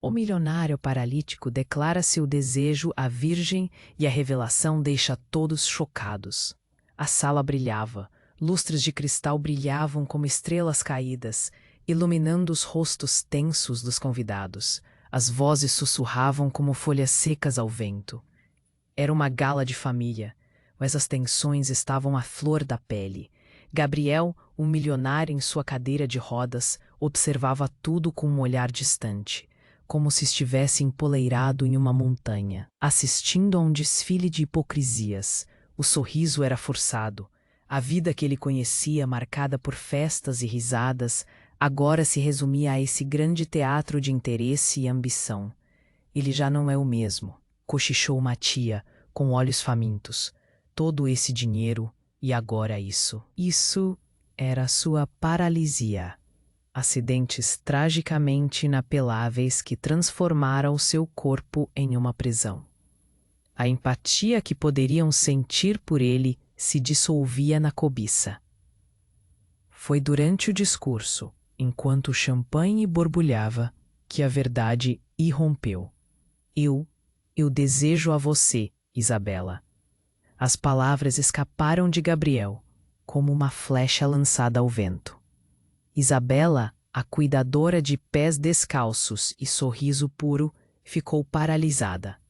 O milionário paralítico declara seu desejo à Virgem e a revelação deixa todos chocados. A sala brilhava, lustres de cristal brilhavam como estrelas caídas, iluminando os rostos tensos dos convidados. As vozes sussurravam como folhas secas ao vento. Era uma gala de família, mas as tensões estavam à flor da pele. Gabriel, um milionário em sua cadeira de rodas, observava tudo com um olhar distante, como se estivesse empoleirado em uma montanha, assistindo a um desfile de hipocrisias. O sorriso era forçado. A vida que ele conhecia, marcada por festas e risadas, agora se resumia a esse grande teatro de interesse e ambição. Ele já não é o mesmo, cochichou Matia, com olhos famintos. Todo esse dinheiro, e agora isso. Isso era sua paralisia. Acidentes tragicamente inapeláveis que transformaram seu corpo em uma prisão. A empatia que poderiam sentir por ele se dissolvia na cobiça. Foi durante o discurso, enquanto o champanhe borbulhava, que a verdade irrompeu. Eu desejo a você, Isabela. As palavras escaparam de Gabriel, como uma flecha lançada ao vento. Isabela, a cuidadora de pés descalços e sorriso puro, ficou paralisada.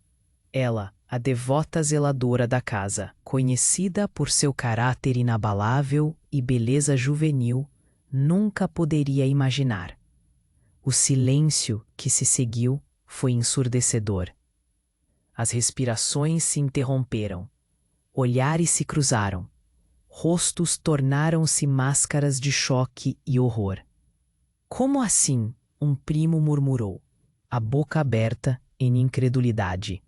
Ela, a devota zeladora da casa, conhecida por seu caráter inabalável e beleza juvenil, nunca poderia imaginar. O silêncio que se seguiu foi ensurdecedor. As respirações se interromperam. Olhares se cruzaram. Rostos tornaram-se máscaras de choque e horror. Como assim? Um primo murmurou, a boca aberta em incredulidade.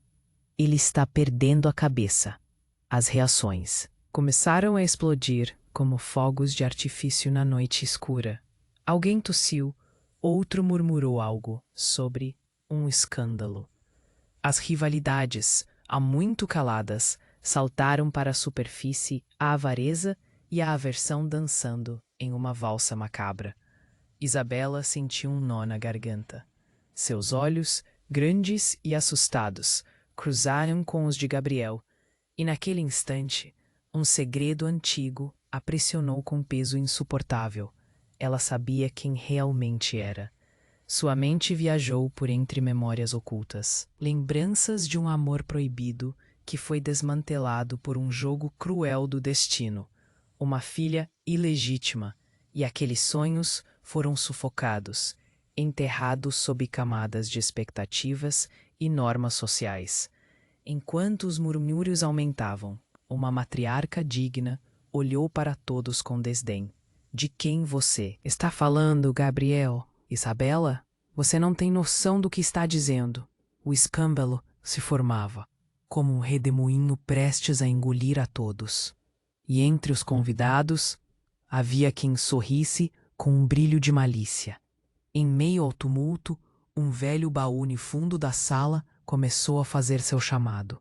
Ele está perdendo a cabeça. As reações começaram a explodir como fogos de artifício na noite escura. Alguém tossiu, outro murmurou algo sobre um escândalo. As rivalidades, há muito caladas, saltaram para a superfície a avareza e a aversão dançando em uma valsa macabra. Isabela sentiu um nó na garganta. Seus olhos, grandes e assustados, cruzaram com os de Gabriel, e naquele instante, um segredo antigo a pressionou com peso insuportável. Ela sabia quem realmente era. Sua mente viajou por entre memórias ocultas, lembranças de um amor proibido que foi desmantelado por um jogo cruel do destino, uma filha ilegítima, e aqueles sonhos foram sufocados, enterrados sob camadas de expectativas e normas sociais. Enquanto os murmúrios aumentavam, uma matriarca digna olhou para todos com desdém. De quem você está falando, Gabriel? Isabela? Você não tem noção do que está dizendo. O escândalo se formava, como um redemoinho prestes a engolir a todos. E entre os convidados, havia quem sorrisse com um brilho de malícia. Em meio ao tumulto, um velho baú no fundo da sala começou a fazer seu chamado.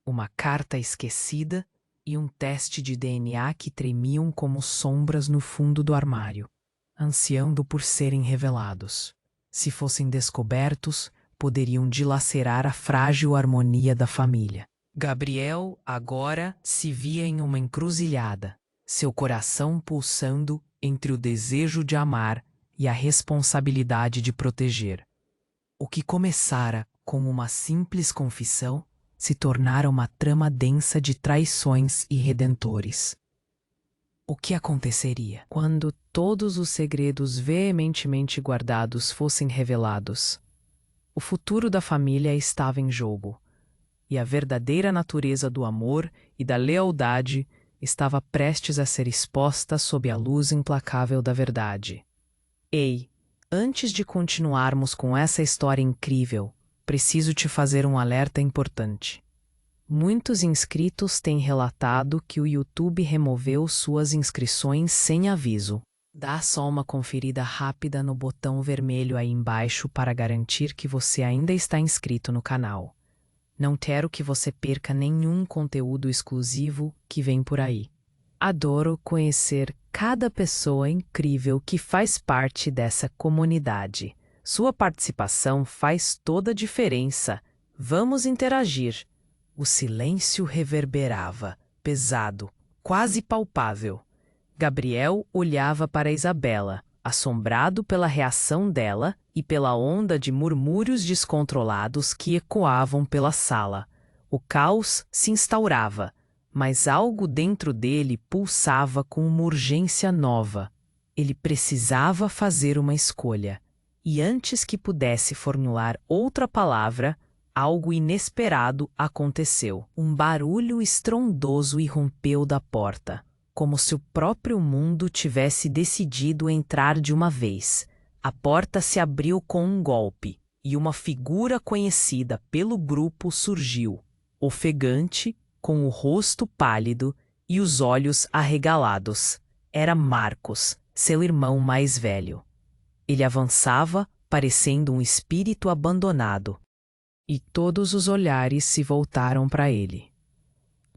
Uma carta esquecida e um teste de DNA que tremiam como sombras no fundo do armário, ansiando por serem revelados. Se fossem descobertos, poderiam dilacerar a frágil harmonia da família. Gabriel agora se via em uma encruzilhada, seu coração pulsando entre o desejo de amar e a responsabilidade de proteger. O que começara como uma simples confissão se tornara uma trama densa de traições e redentores. O que aconteceria quando todos os segredos veementemente guardados fossem revelados? O futuro da família estava em jogo, e a verdadeira natureza do amor e da lealdade estava prestes a ser exposta sob a luz implacável da verdade. Ei, antes de continuarmos com essa história incrível, preciso te fazer um alerta importante. Muitos inscritos têm relatado que o YouTube removeu suas inscrições sem aviso. Dá só uma conferida rápida no botão vermelho aí embaixo para garantir que você ainda está inscrito no canal. Não quero que você perca nenhum conteúdo exclusivo que vem por aí. Adoro conhecer cada pessoa incrível que faz parte dessa comunidade. Sua participação faz toda a diferença. Vamos interagir. O silêncio reverberava, pesado, quase palpável. Gabriel olhava para Isabela, assombrado pela reação dela e pela onda de murmúrios descontrolados que ecoavam pela sala. O caos se instaurava, mas algo dentro dele pulsava com uma urgência nova. Ele precisava fazer uma escolha. E antes que pudesse formular outra palavra, algo inesperado aconteceu. Um barulho estrondoso irrompeu da porta, como se o próprio mundo tivesse decidido entrar de uma vez. A porta se abriu com um golpe, e uma figura conhecida pelo grupo surgiu, ofegante, com o rosto pálido e os olhos arregalados. Era Marcos, seu irmão mais velho. Ele avançava, parecendo um espírito abandonado, e todos os olhares se voltaram para ele.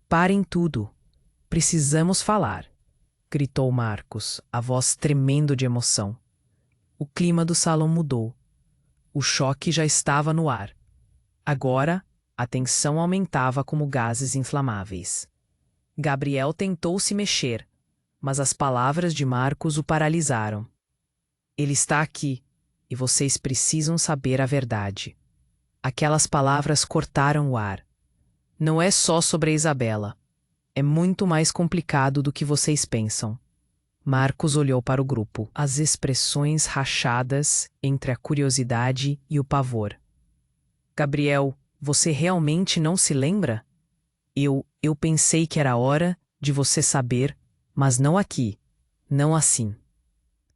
"Parem tudo! Precisamos falar!" gritou Marcos, a voz tremendo de emoção. O clima do salão mudou. O choque já estava no ar. Agora, a tensão aumentava como gases inflamáveis. Gabriel tentou se mexer, mas as palavras de Marcos o paralisaram. "Ele está aqui, e vocês precisam saber a verdade." Aquelas palavras cortaram o ar. "Não é só sobre a Isabela. É muito mais complicado do que vocês pensam." Marcos olhou para o grupo, as expressões rachadas entre a curiosidade e o pavor. "Gabriel, você realmente não se lembra? Eu pensei que era hora de você saber, mas não aqui, não assim."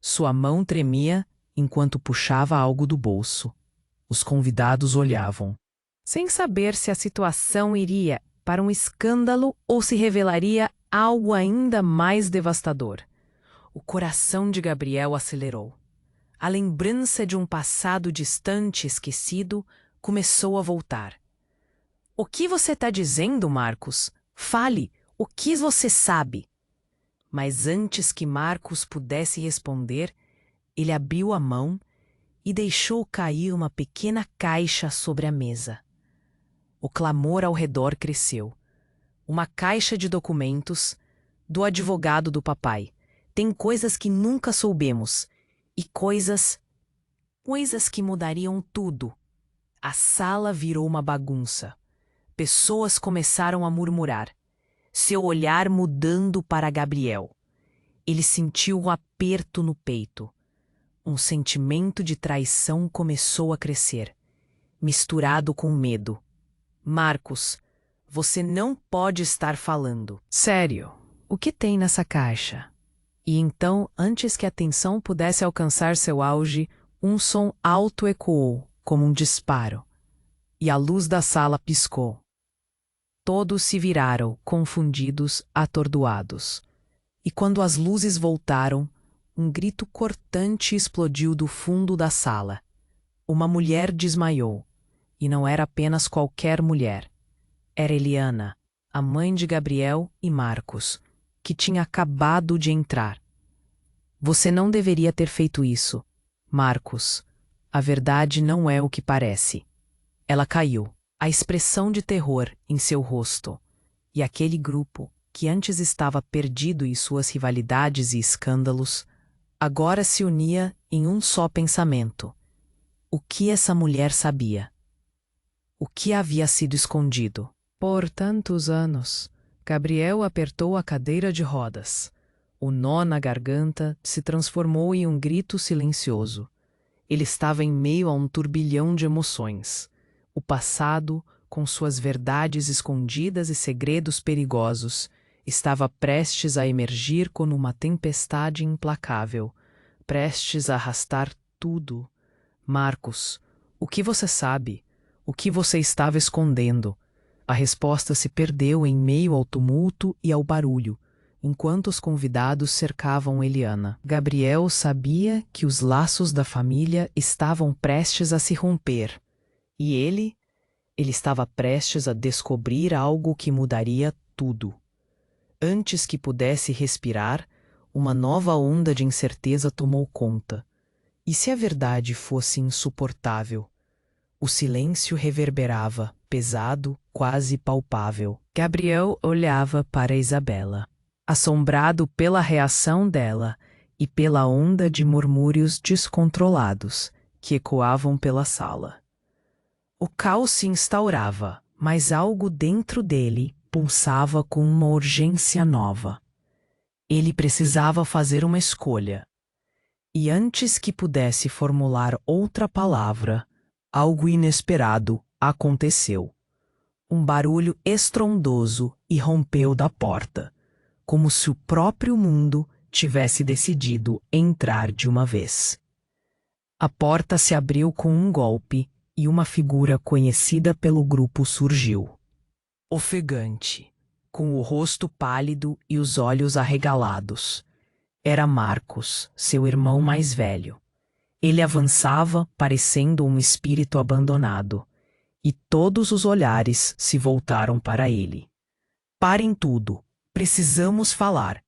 Sua mão tremia enquanto puxava algo do bolso. Os convidados olhavam, sem saber se a situação iria para um escândalo ou se revelaria algo ainda mais devastador. O coração de Gabriel acelerou. A lembrança de um passado distante e esquecido começou a voltar. "O que você está dizendo, Marcos? Fale, o que você sabe?" Mas antes que Marcos pudesse responder, ele abriu a mão e deixou cair uma pequena caixa sobre a mesa. O clamor ao redor cresceu. Uma caixa de documentos do advogado do papai. Tem coisas que nunca soubemos e coisas que mudariam tudo. A sala virou uma bagunça. Pessoas começaram a murmurar, seu olhar mudando para Gabriel. Ele sentiu um aperto no peito. Um sentimento de traição começou a crescer, misturado com medo. "Marcos, você não pode estar falando." "Sério, o que tem nessa caixa?" E então, antes que a tensão pudesse alcançar seu auge, um som alto ecoou, como um disparo, e a luz da sala piscou. Todos se viraram, confundidos, atordoados. E quando as luzes voltaram, um grito cortante explodiu do fundo da sala. Uma mulher desmaiou, e não era apenas qualquer mulher. Era Eliana, a mãe de Gabriel e Marcos, que tinha acabado de entrar. "Você não deveria ter feito isso, Marcos. A verdade não é o que parece." Ela caiu, a expressão de terror em seu rosto, e aquele grupo, que antes estava perdido em suas rivalidades e escândalos, agora se unia em um só pensamento. O que essa mulher sabia? O que havia sido escondido? Por tantos anos, Gabriel apertou a cadeira de rodas. O nó na garganta se transformou em um grito silencioso. Ele estava em meio a um turbilhão de emoções. O passado, com suas verdades escondidas e segredos perigosos, estava prestes a emergir como uma tempestade implacável, prestes a arrastar tudo. "Marcos, o que você sabe? O que você estava escondendo?" A resposta se perdeu em meio ao tumulto e ao barulho, enquanto os convidados cercavam Eliana. Gabriel sabia que os laços da família estavam prestes a se romper. E ele estava prestes a descobrir algo que mudaria tudo. Antes que pudesse respirar, uma nova onda de incerteza tomou conta. E se a verdade fosse insuportável? O silêncio reverberava, pesado, quase palpável. Gabriel olhava para Isabela, assombrado pela reação dela e pela onda de murmúrios descontrolados que ecoavam pela sala. O caos se instaurava, mas algo dentro dele pulsava com uma urgência nova. Ele precisava fazer uma escolha. E antes que pudesse formular outra palavra, algo inesperado aconteceu. Um barulho estrondoso irrompeu da porta, como se o próprio mundo tivesse decidido entrar de uma vez. A porta se abriu com um golpe e uma figura conhecida pelo grupo surgiu. Ofegante, com o rosto pálido e os olhos arregalados. Era Marcos, seu irmão mais velho. Ele avançava, parecendo um espírito abandonado, e todos os olhares se voltaram para ele. Parem tudo, precisamos falar,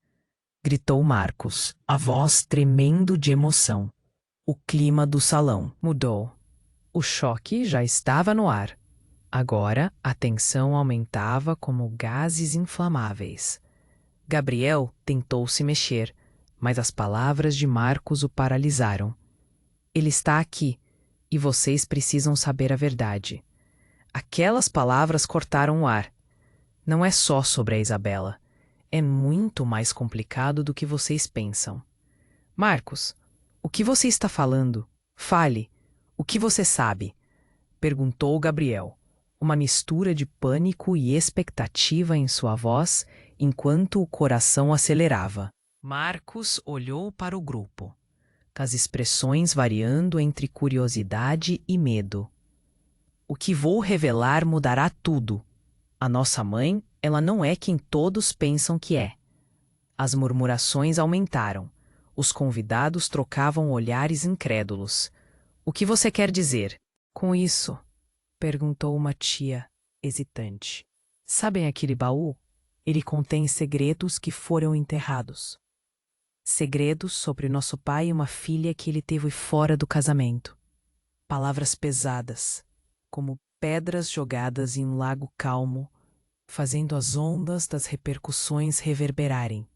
gritou Marcos, a voz tremendo de emoção. O clima do salão mudou. O choque já estava no ar. Agora a tensão aumentava como gases inflamáveis. Gabriel tentou se mexer, mas as palavras de Marcos o paralisaram. Ele está aqui, e vocês precisam saber a verdade. Aquelas palavras cortaram o ar. Não é só sobre a Isabela. É muito mais complicado do que vocês pensam. Marcos, o que você está falando? Fale. O que você sabe? Perguntou Gabriel, uma mistura de pânico e expectativa em sua voz, enquanto o coração acelerava. Marcos olhou para o grupo, com as expressões variando entre curiosidade e medo. O que vou revelar mudará tudo. A nossa mãe, ela não é quem todos pensam que é. As murmurações aumentaram. Os convidados trocavam olhares incrédulos. O que você quer dizer com isso? Perguntou uma tia, hesitante. Sabem aquele baú? Ele contém segredos que foram enterrados. Segredos sobre nosso pai e uma filha que ele teve fora do casamento. Palavras pesadas, como pedras jogadas em um lago calmo, fazendo as ondas das repercussões reverberarem.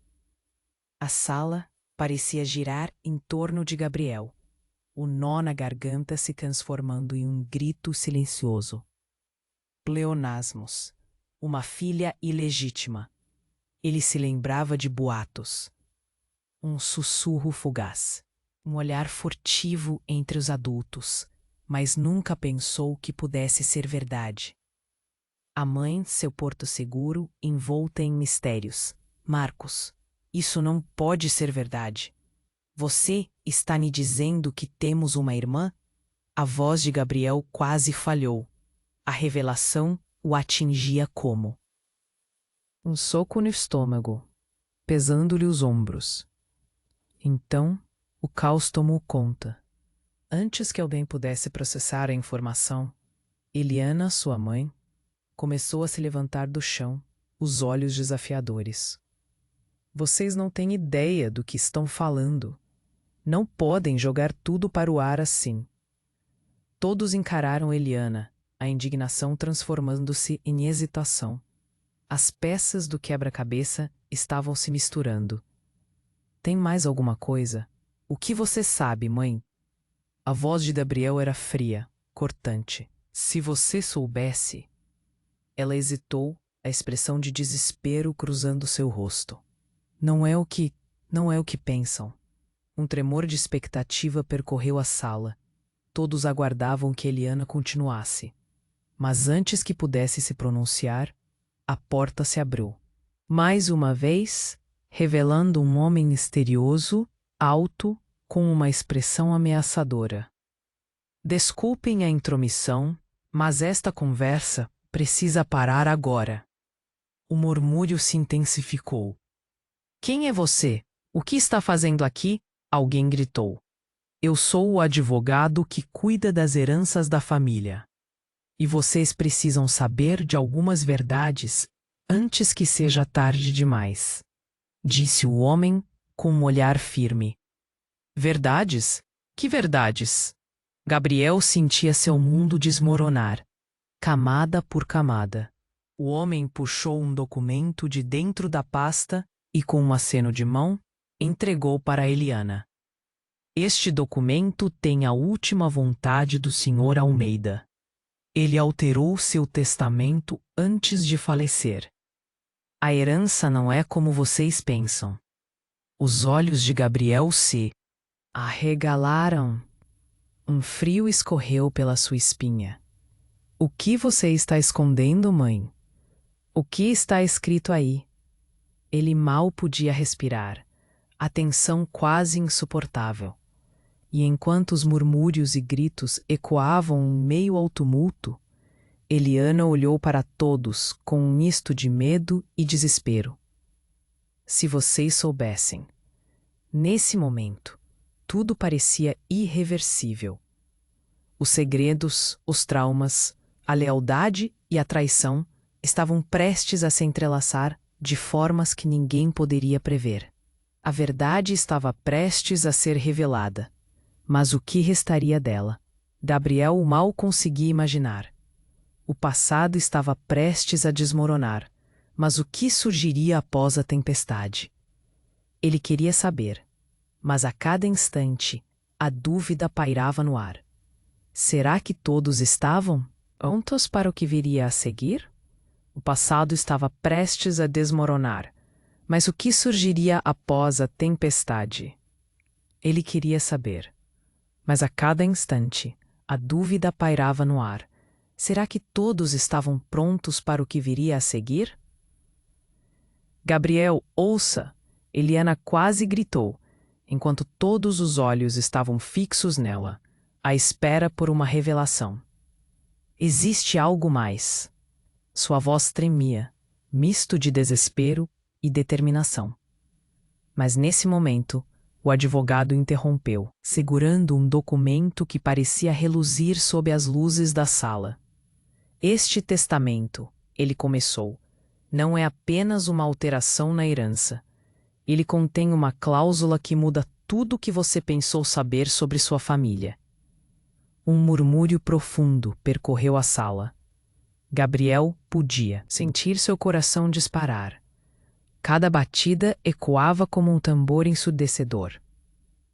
A sala parecia girar em torno de Gabriel, o nó na garganta se transformando em um grito silencioso. Pleonasmos, uma filha ilegítima. Ele se lembrava de boatos. Um sussurro fugaz, um olhar furtivo entre os adultos, mas nunca pensou que pudesse ser verdade. A mãe, seu porto seguro, envolta em mistérios. Marcos, isso não pode ser verdade. Você está me dizendo que temos uma irmã? A voz de Gabriel quase falhou. A revelação o atingia como um soco no estômago, pesando-lhe os ombros. Então, o caos tomou conta. Antes que alguém pudesse processar a informação, Eliana, sua mãe, começou a se levantar do chão, os olhos desafiadores. Vocês não têm ideia do que estão falando. Não podem jogar tudo para o ar assim. Todos encararam Eliana, a indignação transformando-se em hesitação. As peças do quebra-cabeça estavam se misturando. Tem mais alguma coisa? O que você sabe, mãe? A voz de Gabriel era fria, cortante. Se você soubesse... Ela hesitou, a expressão de desespero cruzando seu rosto. Não é o que pensam. Um tremor de expectativa percorreu a sala. Todos aguardavam que Eliana continuasse. Mas antes que pudesse se pronunciar, a porta se abriu. Mais uma vez, revelando um homem misterioso, alto, com uma expressão ameaçadora. Desculpem a intromissão, mas esta conversa precisa parar agora. O murmúrio se intensificou. Quem é você? O que está fazendo aqui? Alguém gritou. Eu sou o advogado que cuida das heranças da família. E vocês precisam saber de algumas verdades antes que seja tarde demais, disse o homem com um olhar firme. Verdades? Que verdades? Gabriel sentia seu mundo desmoronar, camada por camada. O homem puxou um documento de dentro da pasta e, com um aceno de mão, entregou para Eliana. Este documento tem a última vontade do Sr. Almeida. Ele alterou seu testamento antes de falecer. A herança não é como vocês pensam. Os olhos de Gabriel se arregalaram. Um frio escorreu pela sua espinha. O que você está escondendo, mãe? O que está escrito aí? Ele mal podia respirar, a tensão quase insuportável. E enquanto os murmúrios e gritos ecoavam em meio ao tumulto, Eliana olhou para todos com um misto de medo e desespero. Se vocês soubessem. Nesse momento, tudo parecia irreversível. Os segredos, os traumas, a lealdade e a traição estavam prestes a se entrelaçar de formas que ninguém poderia prever. A verdade estava prestes a ser revelada. Mas o que restaria dela? Gabriel mal conseguia imaginar. O passado estava prestes a desmoronar, mas o que surgiria após a tempestade? Ele queria saber, mas a cada instante a dúvida pairava no ar. Será que todos estavam prontos para o que viria a seguir? O passado estava prestes a desmoronar, mas o que surgiria após a tempestade? Ele queria saber. Mas a cada instante, a dúvida pairava no ar. Será que todos estavam prontos para o que viria a seguir? Gabriel, ouça! Eliana quase gritou, enquanto todos os olhos estavam fixos nela, à espera por uma revelação. Existe algo mais. Sua voz tremia, misto de desespero e determinação. Mas nesse momento, o advogado interrompeu, segurando um documento que parecia reluzir sob as luzes da sala. Este testamento, ele começou, não é apenas uma alteração na herança. Ele contém uma cláusula que muda tudo o que você pensou saber sobre sua família. Um murmúrio profundo percorreu a sala. Gabriel podia sentir seu coração disparar. Cada batida ecoava como um tambor ensurdecedor.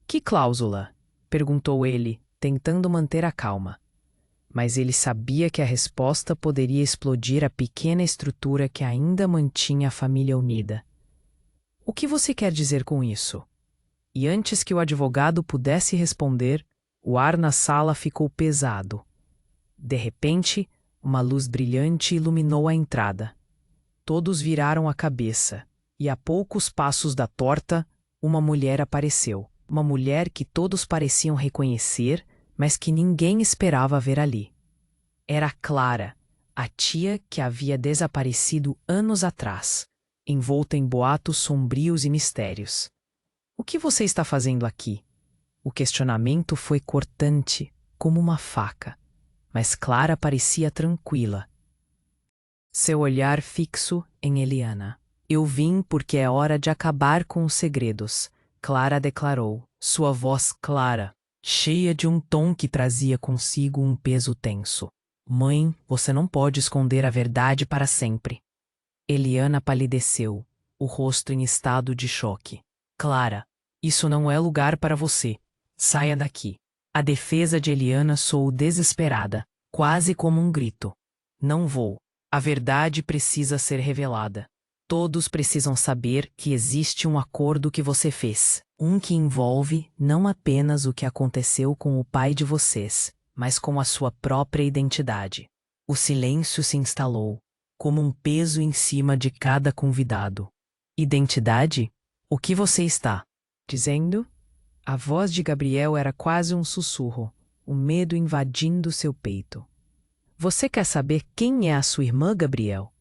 Que cláusula? Perguntou ele, tentando manter a calma. Mas ele sabia que a resposta poderia explodir a pequena estrutura que ainda mantinha a família unida. O que você quer dizer com isso? E antes que o advogado pudesse responder, o ar na sala ficou pesado. De repente, uma luz brilhante iluminou a entrada. Todos viraram a cabeça, e a poucos passos da porta, uma mulher apareceu. Uma mulher que todos pareciam reconhecer, mas que ninguém esperava ver ali. Era Clara, a tia que havia desaparecido anos atrás, envolta em boatos sombrios e mistérios. O que você está fazendo aqui? O questionamento foi cortante, como uma faca, mas Clara parecia tranquila. Seu olhar fixo em Eliana. Eu vim porque é hora de acabar com os segredos, Clara declarou, sua voz clara, cheia de um tom que trazia consigo um peso tenso. Mãe, você não pode esconder a verdade para sempre. Eliana palideceu, o rosto em estado de choque. Clara, isso não é lugar para você. Saia daqui. A defesa de Eliana soou desesperada, quase como um grito. Não vou. A verdade precisa ser revelada. Todos precisam saber que existe um acordo que você fez. Um que envolve não apenas o que aconteceu com o pai de vocês, mas com a sua própria identidade. O silêncio se instalou, como um peso em cima de cada convidado. Identidade? O que você está dizendo? A voz de Gabriel era quase um sussurro, o medo invadindo seu peito. Você quer saber quem é a sua irmã, Gabriel?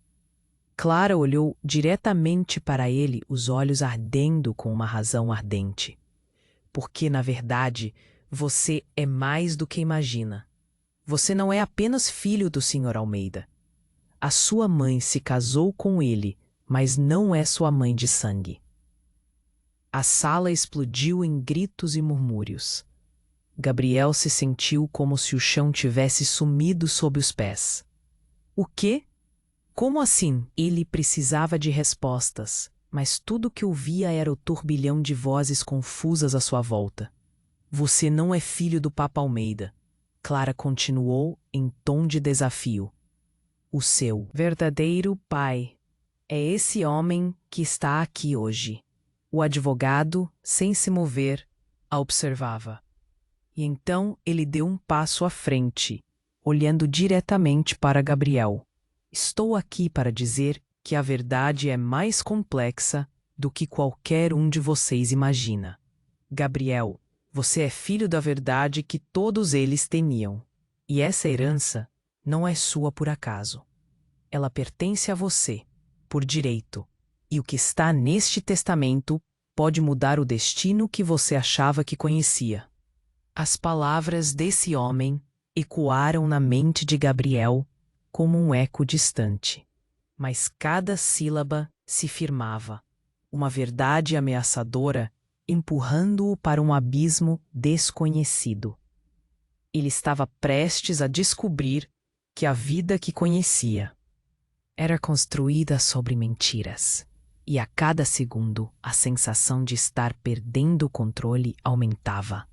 Clara olhou diretamente para ele, os olhos ardendo com uma razão ardente. Porque, na verdade, você é mais do que imagina. Você não é apenas filho do Sr. Almeida. A sua mãe se casou com ele, mas não é sua mãe de sangue. A sala explodiu em gritos e murmúrios. Gabriel se sentiu como se o chão tivesse sumido sob os pés. O quê? Como assim? Ele precisava de respostas, mas tudo que ouvia era o turbilhão de vozes confusas à sua volta. Você não é filho do Papa Almeida, Clara continuou em tom de desafio. O seu verdadeiro pai é esse homem que está aqui hoje. O advogado, sem se mover, a observava. E então ele deu um passo à frente, olhando diretamente para Gabriel. Estou aqui para dizer que a verdade é mais complexa do que qualquer um de vocês imagina. Gabriel, você é filho da verdade que todos eles temiam. E essa herança não é sua por acaso. Ela pertence a você, por direito. E o que está neste testamento pode mudar o destino que você achava que conhecia. As palavras desse homem ecoaram na mente de Gabriel como um eco distante. Mas cada sílaba se firmava, uma verdade ameaçadora empurrando-o para um abismo desconhecido. Ele estava prestes a descobrir que a vida que conhecia era construída sobre mentiras, e a cada segundo a sensação de estar perdendo o controle aumentava.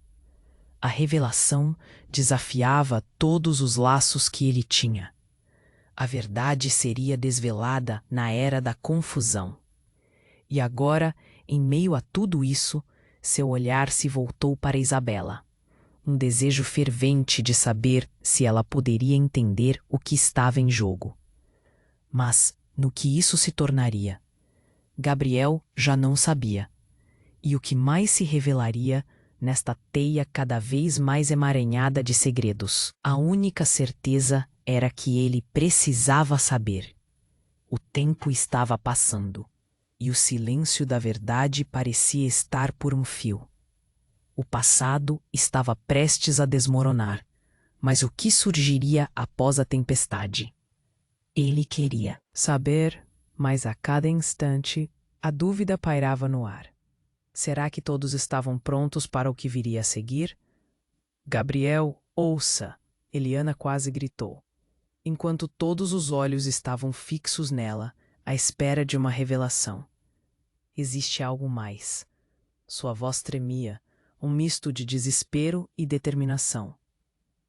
A revelação desafiava todos os laços que ele tinha. A verdade seria desvelada na era da confusão. E agora, em meio a tudo isso, seu olhar se voltou para Isabela. Um desejo fervente de saber se ela poderia entender o que estava em jogo. Mas no que isso se tornaria? Gabriel já não sabia. E o que mais se revelaria nesta teia cada vez mais emaranhada de segredos? A única certeza era que ele precisava saber. O tempo estava passando, e o silêncio da verdade parecia estar por um fio. O passado estava prestes a desmoronar, mas o que surgiria após a tempestade? Ele queria saber, mas a cada instante a dúvida pairava no ar. Será que todos estavam prontos para o que viria a seguir? Gabriel, ouça! Eliana quase gritou, enquanto todos os olhos estavam fixos nela, à espera de uma revelação. Existe algo mais. Sua voz tremia, um misto de desespero e determinação.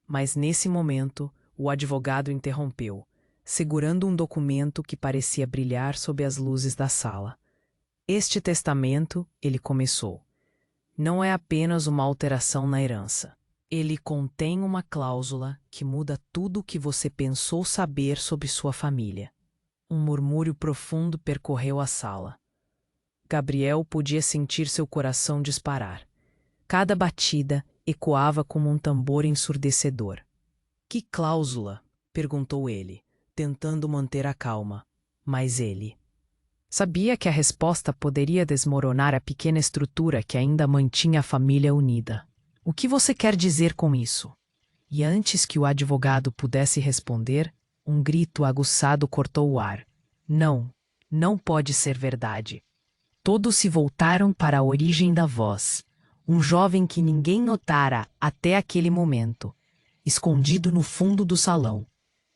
Mas nesse momento, o advogado interrompeu, segurando um documento que parecia brilhar sob as luzes da sala. Este testamento, ele começou, não é apenas uma alteração na herança. Ele contém uma cláusula que muda tudo o que você pensou saber sobre sua família. Um murmúrio profundo percorreu a sala. Gabriel podia sentir seu coração disparar. Cada batida ecoava como um tambor ensurdecedor. Que cláusula? Perguntou ele, tentando manter a calma. Mas ele sabia que a resposta poderia desmoronar a pequena estrutura que ainda mantinha a família unida. O que você quer dizer com isso? E antes que o advogado pudesse responder, um grito aguçado cortou o ar. Não, não pode ser verdade. Todos se voltaram para a origem da voz. Um jovem que ninguém notara até aquele momento, escondido no fundo do salão.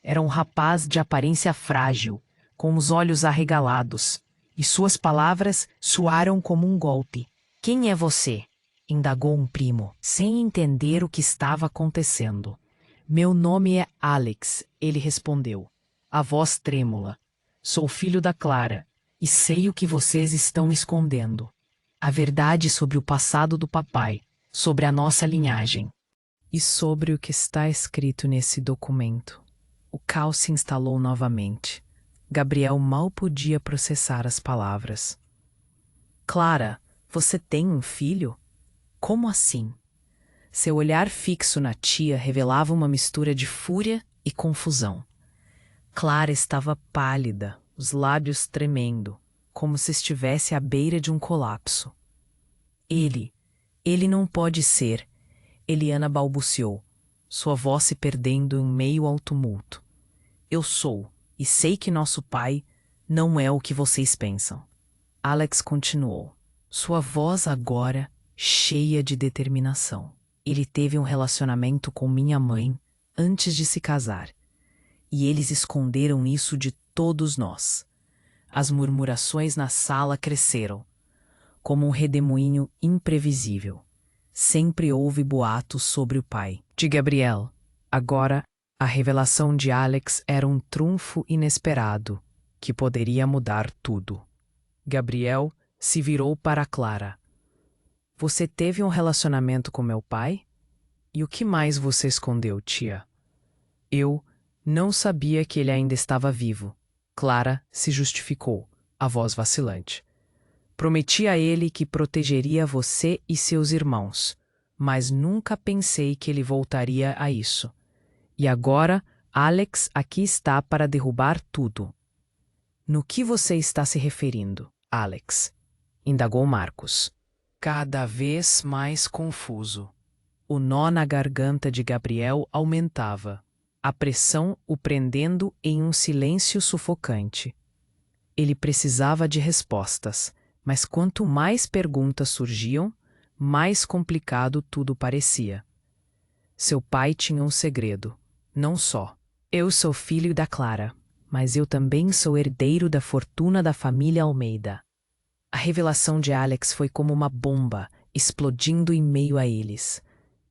Era um rapaz de aparência frágil, com os olhos arregalados, e suas palavras soaram como um golpe. Quem é você? Indagou um primo, sem entender o que estava acontecendo. Meu nome é Alex, ele respondeu, a voz trêmula. Sou filho da Clara, e sei o que vocês estão escondendo. A verdade sobre o passado do papai, sobre a nossa linhagem. E sobre o que está escrito nesse documento. O caos se instalou novamente. Gabriel mal podia processar as palavras. Clara, você tem um filho? Como assim? Seu olhar fixo na tia revelava uma mistura de fúria e confusão. Clara estava pálida, os lábios tremendo, como se estivesse à beira de um colapso. Ele não pode ser, Eliana balbuciou, sua voz se perdendo em meio ao tumulto. Eu sou, e sei que nosso pai não é o que vocês pensam. Alex continuou, sua voz agora cheia de determinação. Ele teve um relacionamento com minha mãe antes de se casar. E eles esconderam isso de todos nós. As murmurações na sala cresceram, como um redemoinho imprevisível. Sempre houve boatos sobre o pai de Gabriel. Agora, a revelação de Alex era um trunfo inesperado, que poderia mudar tudo. Gabriel se virou para Clara. Você teve um relacionamento com meu pai? E o que mais você escondeu, tia? Eu não sabia que ele ainda estava vivo. Clara se justificou, a voz vacilante. Prometi a ele que protegeria você e seus irmãos, mas nunca pensei que ele voltaria a isso. E agora, Alex aqui está para derrubar tudo. No que você está se referindo, Alex? Indagou Marcos. Cada vez mais confuso. O nó na garganta de Gabriel aumentava, a pressão o prendendo em um silêncio sufocante. Ele precisava de respostas, mas quanto mais perguntas surgiam, mais complicado tudo parecia. Seu pai tinha um segredo, não só. Eu sou filho da Clara, mas eu também sou herdeiro da fortuna da família Almeida. A revelação de Alex foi como uma bomba, explodindo em meio a eles.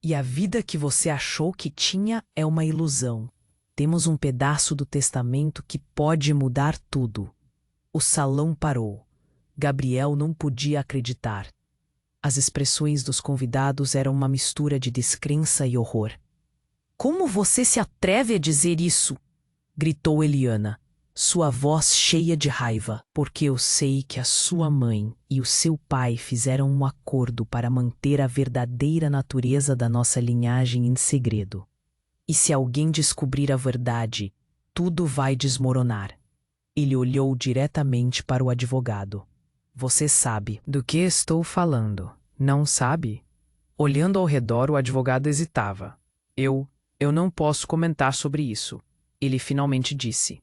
E a vida que você achou que tinha é uma ilusão. Temos um pedaço do testamento que pode mudar tudo. O salão parou. Gabriel não podia acreditar. As expressões dos convidados eram uma mistura de descrença e horror. Como você se atreve a dizer isso? Gritou Eliana, sua voz cheia de raiva, porque eu sei que a sua mãe e o seu pai fizeram um acordo para manter a verdadeira natureza da nossa linhagem em segredo. E se alguém descobrir a verdade, tudo vai desmoronar. Ele olhou diretamente para o advogado. Você sabe do que estou falando, não sabe? Olhando ao redor, o advogado hesitava. Eu não posso comentar sobre isso, ele finalmente disse.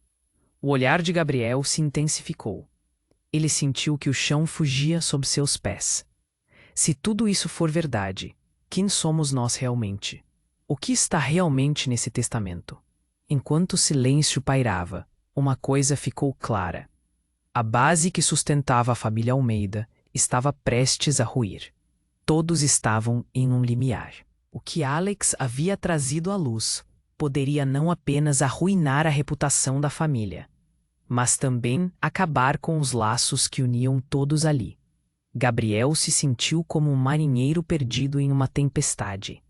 O olhar de Gabriel se intensificou. Ele sentiu que o chão fugia sob seus pés. Se tudo isso for verdade, quem somos nós realmente? O que está realmente nesse testamento? Enquanto o silêncio pairava, uma coisa ficou clara. A base que sustentava a família Almeida estava prestes a ruir. Todos estavam em um limiar. O que Alex havia trazido à luz poderia não apenas arruinar a reputação da família, mas também acabar com os laços que uniam todos ali. Gabriel se sentiu como um marinheiro perdido em uma tempestade.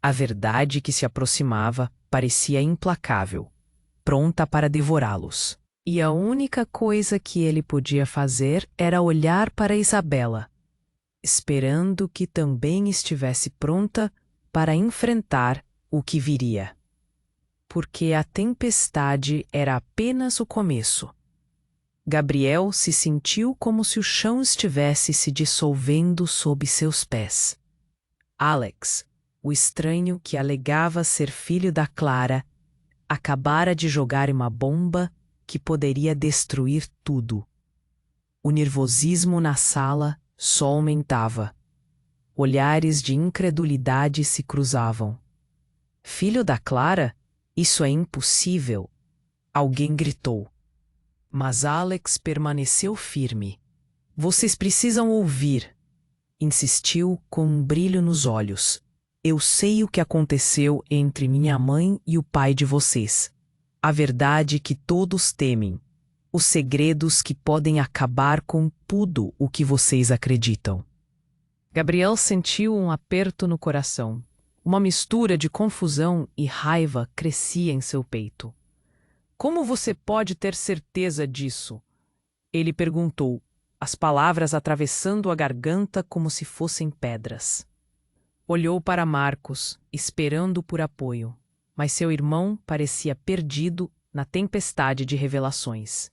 A verdade que se aproximava parecia implacável, pronta para devorá-los. E a única coisa que ele podia fazer era olhar para Isabela, esperando que também estivesse pronta para enfrentar o que viria. Porque a tempestade era apenas o começo. Gabriel se sentiu como se o chão estivesse se dissolvendo sob seus pés. Alex, o estranho que alegava ser filho da Clara, acabara de jogar uma bomba que poderia destruir tudo. O nervosismo na sala só aumentava. Olhares de incredulidade se cruzavam. Filho da Clara? Isso é impossível! Alguém gritou. Mas Alex permaneceu firme. Vocês precisam ouvir, insistiu com um brilho nos olhos. Eu sei o que aconteceu entre minha mãe e o pai de vocês. A verdade que todos temem. Os segredos que podem acabar com tudo o que vocês acreditam. Gabriel sentiu um aperto no coração. Uma mistura de confusão e raiva crescia em seu peito. Como você pode ter certeza disso? Ele perguntou, as palavras atravessando a garganta como se fossem pedras. Olhou para Marcos, esperando por apoio, mas seu irmão parecia perdido na tempestade de revelações.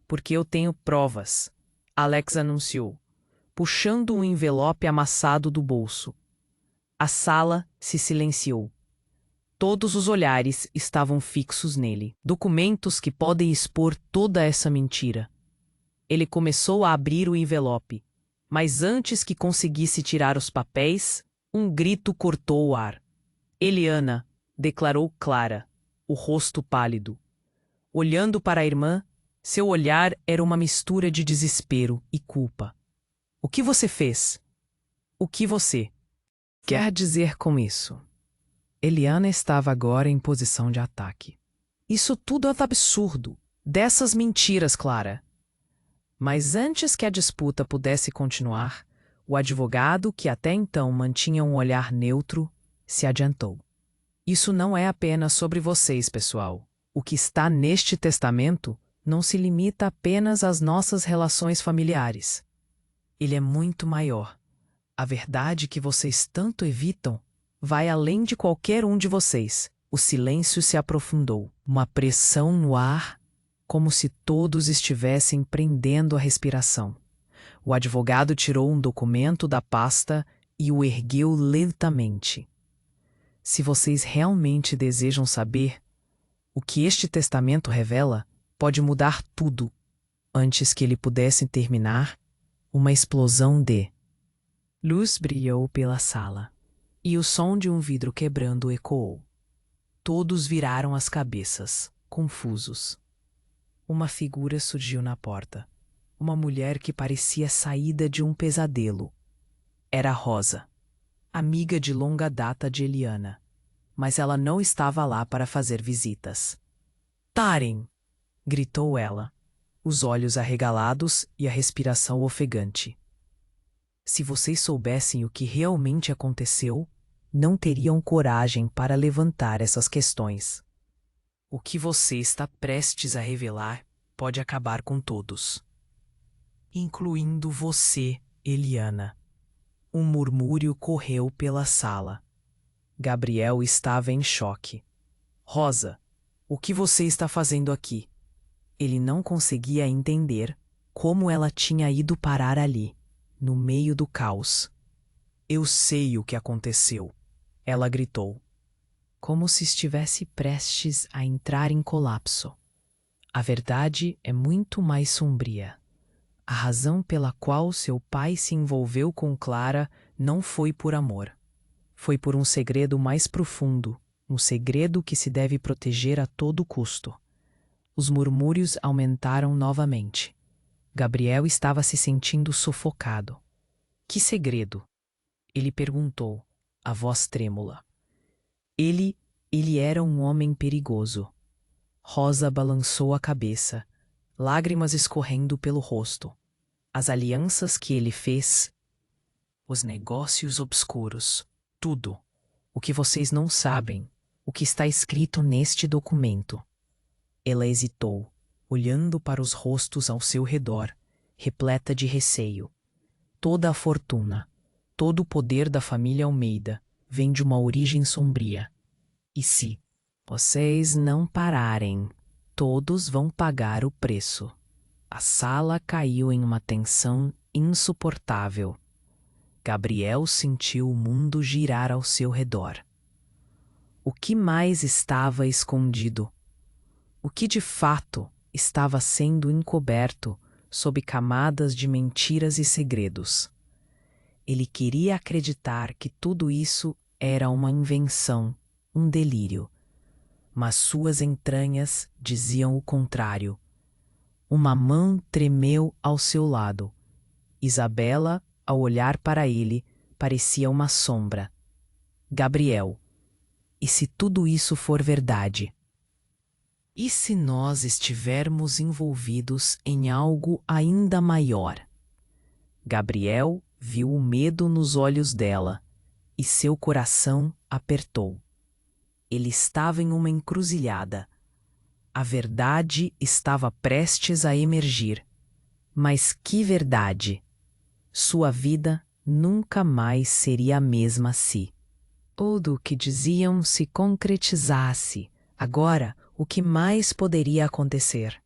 Porque eu tenho provas, Alex anunciou, puxando um envelope amassado do bolso. A sala se silenciou. Todos os olhares estavam fixos nele. Documentos que podem expor toda essa mentira. Ele começou a abrir o envelope, mas antes que conseguisse tirar os papéis, Um grito cortou o ar. Eliana, declarou Clara, o rosto pálido. Olhando para a irmã, seu olhar era uma mistura de desespero e culpa. O que você fez? O que você quer dizer com isso? Eliana estava agora em posição de ataque. Isso tudo é absurdo. Dessas mentiras, Clara. Mas antes que a disputa pudesse continuar, o advogado, que até então mantinha um olhar neutro, se adiantou. Isso não é apenas sobre vocês, pessoal. O que está neste testamento não se limita apenas às nossas relações familiares. Ele é muito maior. A verdade que vocês tanto evitam vai além de qualquer um de vocês. O silêncio se aprofundou, uma pressão no ar, como se todos estivessem prendendo a respiração. O advogado tirou um documento da pasta e o ergueu lentamente. Se vocês realmente desejam saber o que este testamento revela, pode mudar tudo. Antes que ele pudesse terminar, uma explosão de luz brilhou pela sala, e o som de um vidro quebrando ecoou. Todos viraram as cabeças, confusos. Uma figura surgiu na porta. Uma mulher que parecia saída de um pesadelo. Era Rosa, amiga de longa data de Eliana, mas ela não estava lá para fazer visitas. Taren! Gritou ela, os olhos arregalados e a respiração ofegante. Se vocês soubessem o que realmente aconteceu, não teriam coragem para levantar essas questões. O que você está prestes a revelar pode acabar com todos. Incluindo você, Eliana. Um murmúrio correu pela sala. Gabriel estava em choque. Rosa, o que você está fazendo aqui? Ele não conseguia entender como ela tinha ido parar ali, no meio do caos. Eu sei o que aconteceu, ela gritou, como se estivesse prestes a entrar em colapso. A verdade é muito mais sombria. A razão pela qual seu pai se envolveu com Clara não foi por amor. Foi por um segredo mais profundo, um segredo que se deve proteger a todo custo. Os murmúrios aumentaram novamente. Gabriel estava se sentindo sufocado. Que segredo? Ele perguntou, a voz trêmula. Ele era um homem perigoso. Rosa balançou a cabeça, lágrimas escorrendo pelo rosto. As alianças que ele fez, os negócios obscuros, tudo. O que vocês não sabem, o que está escrito neste documento. Ela hesitou, olhando para os rostos ao seu redor, repleta de receio. Toda a fortuna, todo o poder da família Almeida vem de uma origem sombria. E se vocês não pararem, todos vão pagar o preço. A sala caiu em uma tensão insuportável. Gabriel sentiu o mundo girar ao seu redor. O que mais estava escondido? O que de fato estava sendo encoberto sob camadas de mentiras e segredos? Ele queria acreditar que tudo isso era uma invenção, um delírio. Mas suas entranhas diziam o contrário. Uma mão tremeu ao seu lado. Isabela, ao olhar para ele, parecia uma sombra. Gabriel. E se tudo isso for verdade? E se nós estivermos envolvidos em algo ainda maior? Gabriel viu o medo nos olhos dela e seu coração apertou. Ele estava em uma encruzilhada. A verdade estava prestes a emergir. Mas que verdade! Sua vida nunca mais seria a mesma se tudo o que diziam se concretizasse. Agora, o que mais poderia acontecer?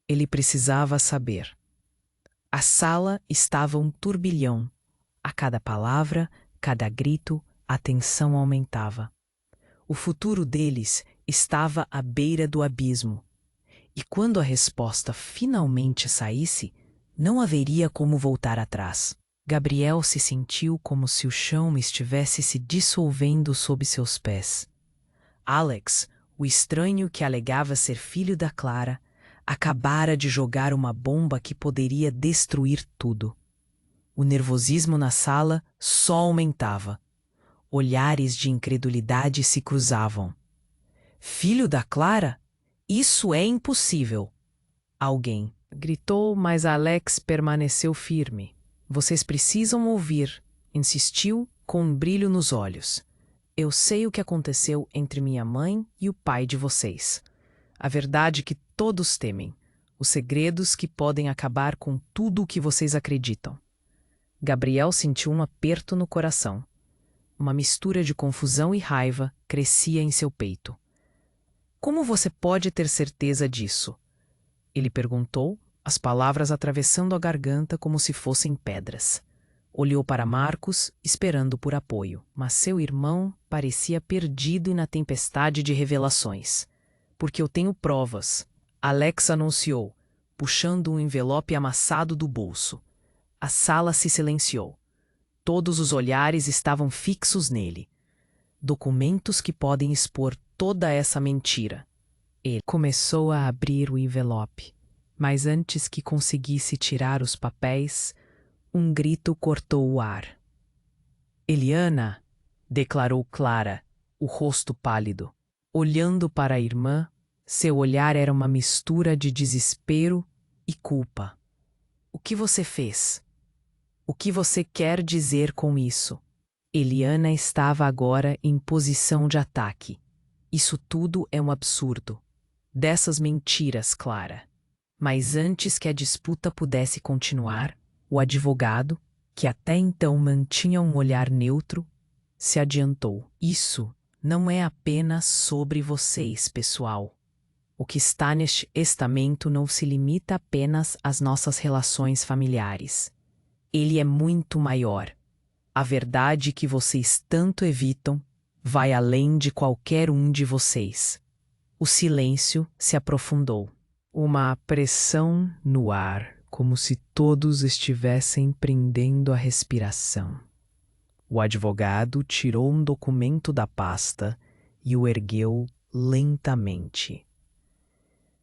Ele precisava saber. A sala estava um turbilhão. A cada palavra, cada grito, a tensão aumentava. O futuro deles estava à beira do abismo. E quando a resposta finalmente saísse, não haveria como voltar atrás. Gabriel se sentiu como se o chão estivesse se dissolvendo sob seus pés. Alex, o estranho que alegava ser filho da Clara, acabara de jogar uma bomba que poderia destruir tudo. O nervosismo na sala só aumentava. Olhares de incredulidade se cruzavam. Filho da Clara? Isso é impossível! Alguém gritou, mas Alex permaneceu firme. Vocês precisam ouvir, insistiu com um brilho nos olhos. Eu sei o que aconteceu entre minha mãe e o pai de vocês. A verdade que todos temem. Os segredos que podem acabar com tudo o que vocês acreditam. Gabriel sentiu um aperto no coração. Uma mistura de confusão e raiva crescia em seu peito. Como você pode ter certeza disso? Ele perguntou, as palavras atravessando a garganta como se fossem pedras. Olhou para Marcos, esperando por apoio, mas seu irmão parecia perdido na tempestade de revelações. Porque eu tenho provas, Alex anunciou, puxando um envelope amassado do bolso. A sala se silenciou. Todos os olhares estavam fixos nele. Documentos que podem expor toda essa mentira. Ele começou a abrir o envelope, mas antes que conseguisse tirar os papéis, um grito cortou o ar. Eliana, declarou Clara, o rosto pálido. Olhando para a irmã, seu olhar era uma mistura de desespero e culpa. O que você fez? O que você quer dizer com isso? Eliana estava agora em posição de ataque. Isso tudo é um absurdo. Dessas mentiras, Clara. Mas antes que a disputa pudesse continuar, o advogado, que até então mantinha um olhar neutro, se adiantou. Isso não é apenas sobre vocês, pessoal. O que está neste testamento não se limita apenas às nossas relações familiares. Ele é muito maior. A verdade que vocês tanto evitam vai além de qualquer um de vocês. O silêncio se aprofundou. Uma pressão no ar, como se todos estivessem prendendo a respiração. O advogado tirou um documento da pasta e o ergueu lentamente.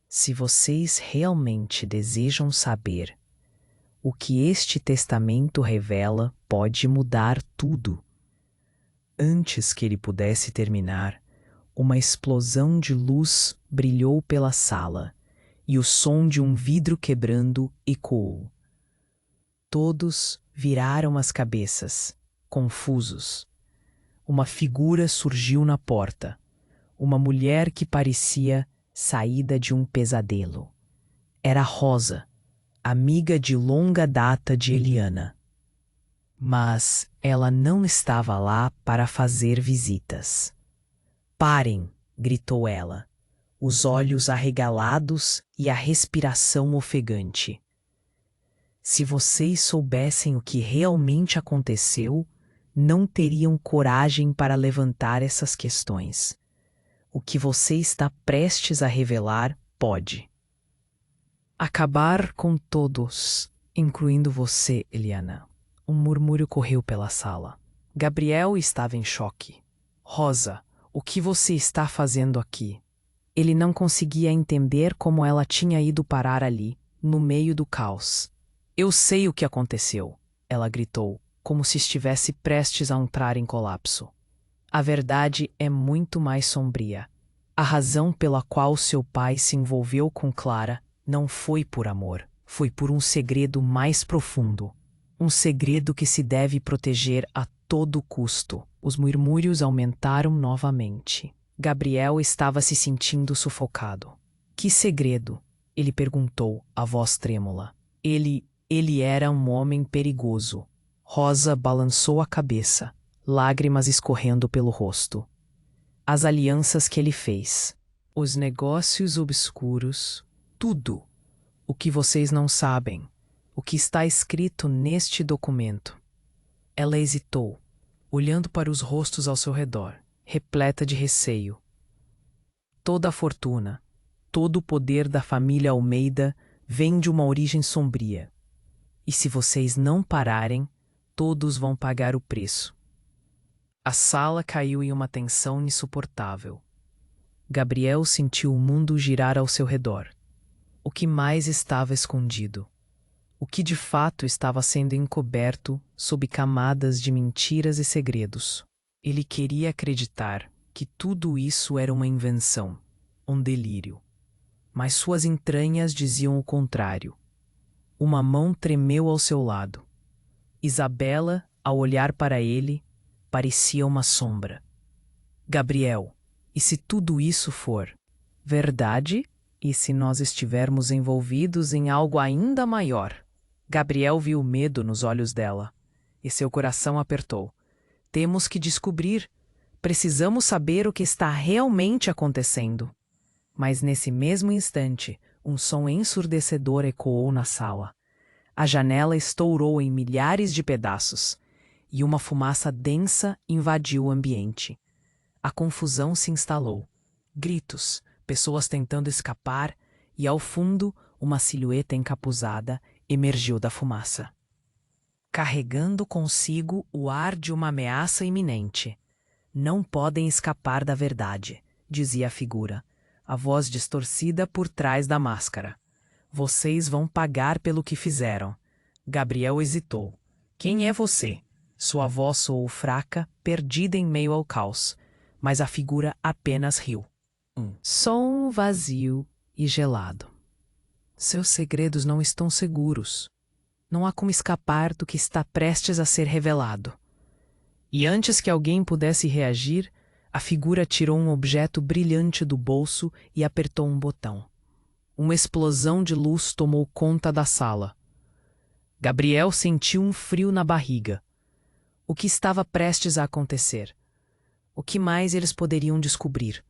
Se vocês realmente desejam saber, o que este testamento revela pode mudar tudo. Antes que ele pudesse terminar, uma explosão de luz brilhou pela sala e o som de um vidro quebrando ecoou. Todos viraram as cabeças, confusos. Uma figura surgiu na porta, uma mulher que parecia saída de um pesadelo. Era Rosa, amiga de longa data de Eliana. Mas ela não estava lá para fazer visitas. Parem, gritou ela, os olhos arregalados e a respiração ofegante. Se vocês soubessem o que realmente aconteceu, não teriam coragem para levantar essas questões. O que você está prestes a revelar pode acabar com todos, incluindo você, Eliana. Um murmúrio correu pela sala. Gabriel estava em choque. Rosa, o que você está fazendo aqui? Ele não conseguia entender como ela tinha ido parar ali, no meio do caos. Eu sei o que aconteceu, ela gritou, como se estivesse prestes a entrar em colapso. A verdade é muito mais sombria. A razão pela qual seu pai se envolveu com Clara não foi por amor, foi por um segredo mais profundo. Um segredo que se deve proteger a todo custo. Os murmúrios aumentaram novamente. Gabriel estava se sentindo sufocado. Que segredo? Ele perguntou, a voz trêmula. Ele era um homem perigoso. Rosa balançou a cabeça, lágrimas escorrendo pelo rosto. As alianças que ele fez, os negócios obscuros, tudo. O que vocês não sabem, o que está escrito neste documento. Ela hesitou, olhando para os rostos ao seu redor, repleta de receio. Toda a fortuna, todo o poder da família Almeida vem de uma origem sombria. E se vocês não pararem, todos vão pagar o preço. A sala caiu em uma tensão insuportável. Gabriel sentiu o mundo girar ao seu redor. O que mais estava escondido? O que de fato estava sendo encoberto sob camadas de mentiras e segredos? Ele queria acreditar que tudo isso era uma invenção, um delírio. Mas suas entranhas diziam o contrário. Uma mão tremeu ao seu lado. Isabela, ao olhar para ele, parecia uma sombra. Gabriel, e se tudo isso for verdade? E se nós estivermos envolvidos em algo ainda maior? Gabriel viu o medo nos olhos dela, e seu coração apertou. Temos que descobrir. Precisamos saber o que está realmente acontecendo. Mas nesse mesmo instante, um som ensurdecedor ecoou na sala. A janela estourou em milhares de pedaços, e uma fumaça densa invadiu o ambiente. A confusão se instalou. Gritos, pessoas tentando escapar, e ao fundo, uma silhueta encapuzada emergiu da fumaça, carregando consigo o ar de uma ameaça iminente. Não podem escapar da verdade, dizia a figura, a voz distorcida por trás da máscara. Vocês vão pagar pelo que fizeram. Gabriel hesitou. Quem é você? Sua voz soou fraca, perdida em meio ao caos, mas a figura apenas riu. Som vazio e gelado. Seus segredos não estão seguros. Não há como escapar do que está prestes a ser revelado. E antes que alguém pudesse reagir, a figura tirou um objeto brilhante do bolso e apertou um botão. Uma explosão de luz tomou conta da sala. Gabriel sentiu um frio na barriga. O que estava prestes a acontecer? O que mais eles poderiam descobrir?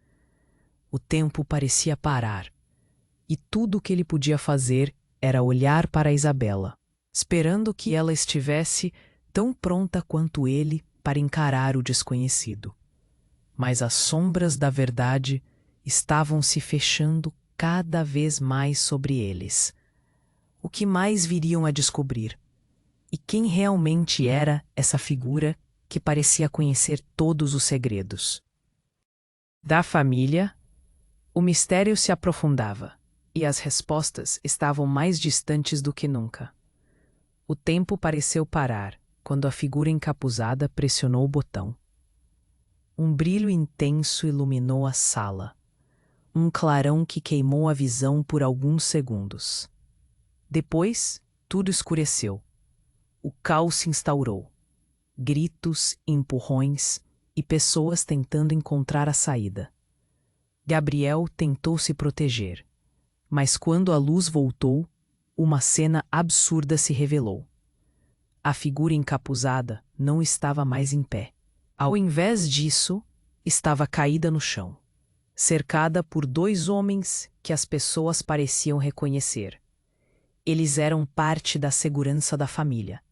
O tempo parecia parar. E tudo o que ele podia fazer era olhar para Isabela, esperando que ela estivesse tão pronta quanto ele para encarar o desconhecido. Mas as sombras da verdade estavam se fechando cada vez mais sobre eles. O que mais viriam a descobrir? E quem realmente era essa figura que parecia conhecer todos os segredos? Da família, o mistério se aprofundava. E as respostas estavam mais distantes do que nunca. O tempo pareceu parar quando a figura encapuzada pressionou o botão. Um brilho intenso iluminou a sala. Um clarão que queimou a visão por alguns segundos. Depois, tudo escureceu. O caos se instaurou. Gritos, empurrões e pessoas tentando encontrar a saída. Gabriel tentou se proteger. Mas quando a luz voltou, uma cena absurda se revelou. A figura encapuzada não estava mais em pé. Ao invés disso, estava caída no chão, cercada por dois homens que as pessoas pareciam reconhecer. Eles eram parte da segurança da família,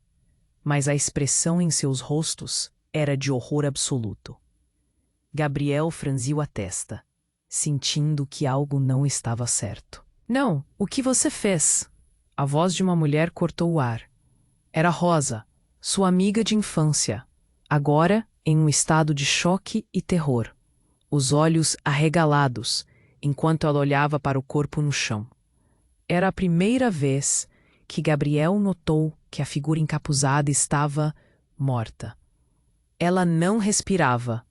mas a expressão em seus rostos era de horror absoluto. Gabriel franziu a testa, sentindo que algo não estava certo. Não, o que você fez? A voz de uma mulher cortou o ar. Era Rosa, sua amiga de infância, agora em um estado de choque e terror, os olhos arregalados, enquanto ela olhava para o corpo no chão. Era a primeira vez que Gabriel notou que a figura encapuzada estava morta. Ela não respirava,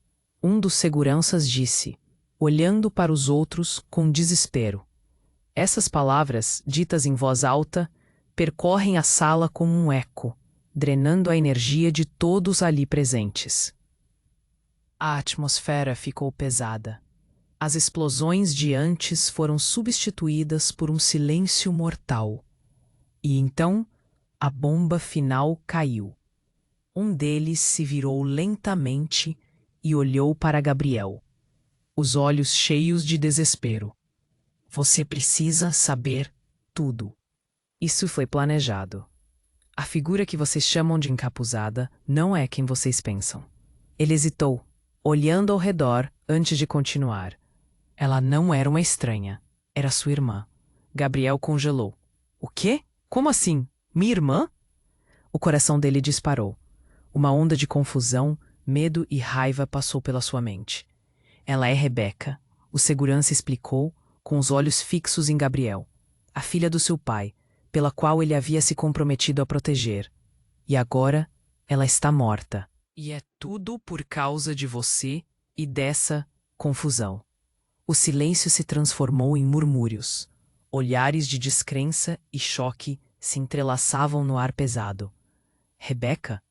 um dos seguranças disse, olhando para os outros com desespero. Essas palavras, ditas em voz alta, percorrem a sala como um eco, drenando a energia de todos ali presentes. A atmosfera ficou pesada. As explosões de antes foram substituídas por um silêncio mortal. E então, a bomba final caiu. Um deles se virou lentamente e olhou para Gabriel, os olhos cheios de desespero. Você precisa saber tudo. Isso foi planejado. A figura que vocês chamam de encapuzada não é quem vocês pensam. Ele hesitou, olhando ao redor antes de continuar. Ela não era uma estranha. Era sua irmã. Gabriel congelou. O quê? Como assim? Minha irmã? O coração dele disparou. Uma onda de confusão, medo e raiva passou pela sua mente. Ela é Rebeca, o segurança explicou, com os olhos fixos em Gabriel, a filha do seu pai, pela qual ele havia se comprometido a proteger. E agora, ela está morta. E é tudo por causa de você e dessa confusão. O silêncio se transformou em murmúrios. Olhares de descrença e choque se entrelaçavam no ar pesado. Rebeca?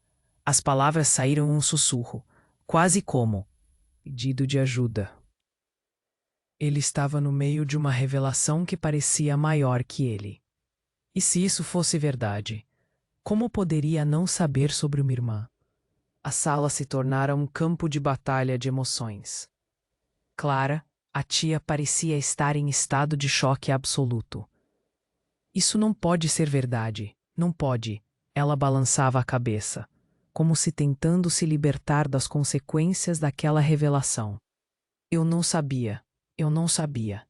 As palavras saíram em um sussurro, quase como pedido de ajuda. Ele estava no meio de uma revelação que parecia maior que ele. E se isso fosse verdade, como poderia não saber sobre uma irmã? A sala se tornara um campo de batalha de emoções. Clara, a tia, parecia estar em estado de choque absoluto. Isso não pode ser verdade, não pode. Ela balançava a cabeça, como se tentando se libertar das consequências daquela revelação. Eu não sabia, eu não sabia.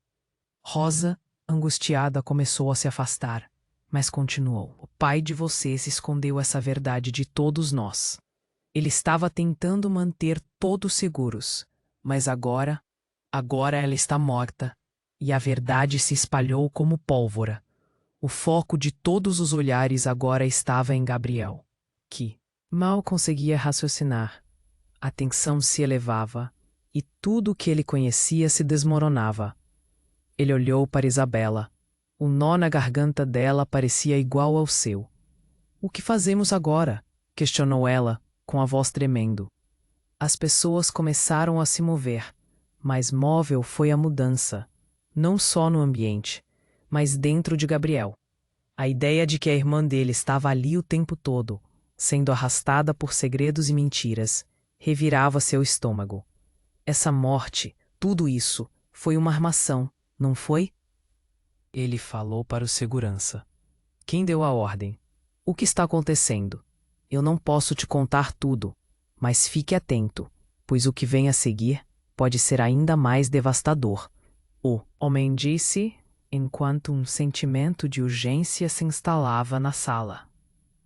Rosa, angustiada, começou a se afastar, mas continuou. O pai de vocês escondeu essa verdade de todos nós. Ele estava tentando manter todos seguros, mas agora ela está morta, e a verdade se espalhou como pólvora. O foco de todos os olhares agora estava em Gabriel, que mal conseguia raciocinar. A tensão se elevava, e tudo o que ele conhecia se desmoronava. Ele olhou para Isabela. O nó na garganta dela parecia igual ao seu. O que fazemos agora? Questionou ela, com a voz tremendo. As pessoas começaram a se mover, mas móvel foi a mudança, não só no ambiente, mas dentro de Gabriel. A ideia de que a irmã dele estava ali o tempo todo, sendo arrastada por segredos e mentiras, revirava seu estômago. Essa morte, tudo isso, foi uma armação, não foi? Ele falou para o segurança. Quem deu a ordem? O que está acontecendo? Eu não posso te contar tudo, mas fique atento, pois o que vem a seguir pode ser ainda mais devastador. O homem disse, enquanto um sentimento de urgência se instalava na sala.